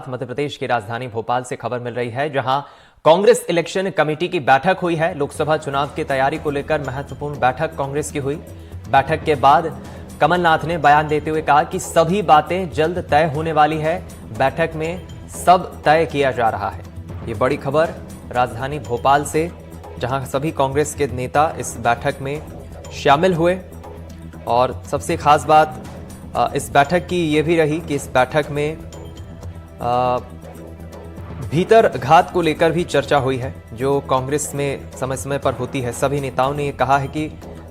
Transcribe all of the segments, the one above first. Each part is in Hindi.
मध्य प्रदेश की राजधानी भोपाल से खबर मिल रही है, जहां कांग्रेस इलेक्शन कमेटी की बैठक हुई है। लोकसभा चुनाव की तैयारी को लेकर महत्वपूर्ण बैठक कांग्रेस की हुई। बैठक के बाद कमलनाथ ने बयान देते हुए कहा कि सभी बातें जल्द तय होने वाली है। बैठक में सब तय किया जा रहा है। ये बड़ी खबर राजधानी भोपाल से, जहां सभी कांग्रेस के नेता इस बैठक में शामिल हुए। और सबसे खास बात इस बैठक की ये भी रही कि इस बैठक में भीतर घात को लेकर भी चर्चा हुई है, जो कांग्रेस में समय समय पर होती है। सभी नेताओं ने यह कहा है कि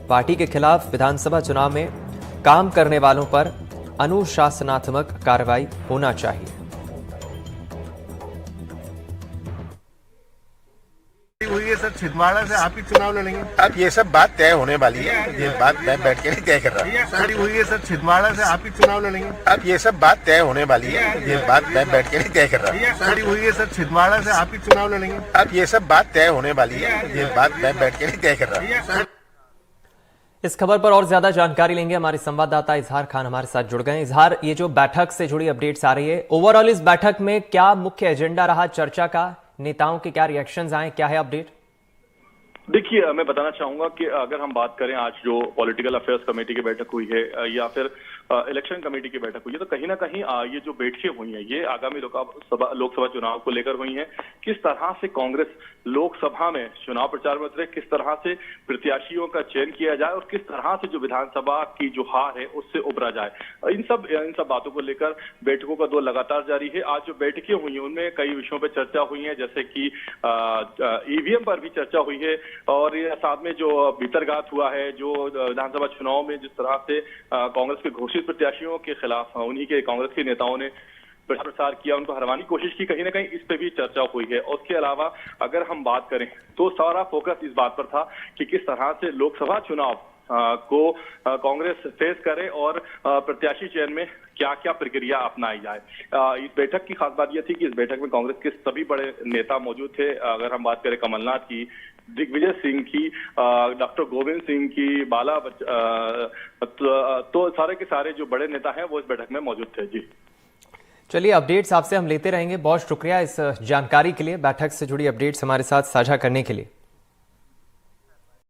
पार्टी के खिलाफ विधानसभा चुनाव में काम करने वालों पर अनुशासनात्मक कार्रवाई होना चाहिए। हुई है सर, छिंदवाड़ा से आप ही चुनाव लड़ेंगे। अब ये सब बात तय होने वाली है, ये बात मैं बैठ के नहीं तय कर रहा। सारी हुई है सर, छिंदवाड़ा से आप ही चुनाव लड़ेंगे। अब ये सब बात तय होने वाली है, ये बात मैं बैठ के नहीं तय कर रहा। सारी हुई है सर, छिंदवाड़ा से आप ही चुनाव लड़ेंगे। अब ये सब बात तय होने वाली है, ये बात मैं बैठ के नहीं तय कर रहा। इस खबर पर और ज्यादा जानकारी लेंगे, हमारे संवाददाता इजहार खान हमारे साथ जुड़ गए। इजहार, ये जो बैठक से जुड़ी अपडेट्स आ रही है, ओवरऑल इस बैठक में क्या मुख्य एजेंडा रहा चर्चा का, नेताओं के क्या रिएक्शंस आए, क्या है अपडेट? देखिए, मैं बताना चाहूंगा कि अगर हम बात करें आज जो पॉलिटिकल अफेयर्स कमेटी की बैठक हुई है या फिर इलेक्शन कमेटी की बैठक हुई है, तो कहीं ना कहीं ये जो बैठकें हुई हैं ये आगामी लोकसभा चुनाव को लेकर हुई हैं। किस तरह से कांग्रेस लोकसभा में चुनाव प्रचार में उतरे, किस तरह से प्रत्याशियों का चयन किया जाए और किस तरह से जो विधानसभा की जो हार है उससे उबरा जाए, इन सब बातों को लेकर बैठकों का दौर लगातार जारी है। आज जो बैठकें हुई हैं उनमें कई विषयों पर चर्चा हुई है, जैसे कि ईवीएम पर भी चर्चा हुई है और ये साथ में जो भीतरघात हुआ है, जो विधानसभा चुनाव में जिस तरह से कांग्रेस के घोषित प्रत्याशियों के खिलाफ उन्हीं के कांग्रेस के नेताओं ने प्रचार किया, उनको हरवाने की कोशिश की, कहीं ना कहीं इस पे भी चर्चा हुई है। और उसके अलावा अगर हम बात करें तो सारा फोकस इस बात पर था कि किस तरह से लोकसभा चुनाव को कांग्रेस फेस करे और प्रत्याशी चयन में क्या क्या प्रक्रिया अपनाई जाए। इस बैठक की खास बात यह थी कि इस बैठक में कांग्रेस के सभी बड़े नेता मौजूद थे। अगर हम बात करें कमलनाथ की, दिग्विजय सिंह की, डॉक्टर गोविंद सिंह की, बाला तो सारे के सारे जो बड़े नेता हैं वो इस बैठक में मौजूद थे। जी चलिए, अपडेट्स आपसे हम लेते रहेंगे। बहुत शुक्रिया इस जानकारी के लिए, बैठक से जुड़ी अपडेट्स हमारे साथ साझा करने के लिए।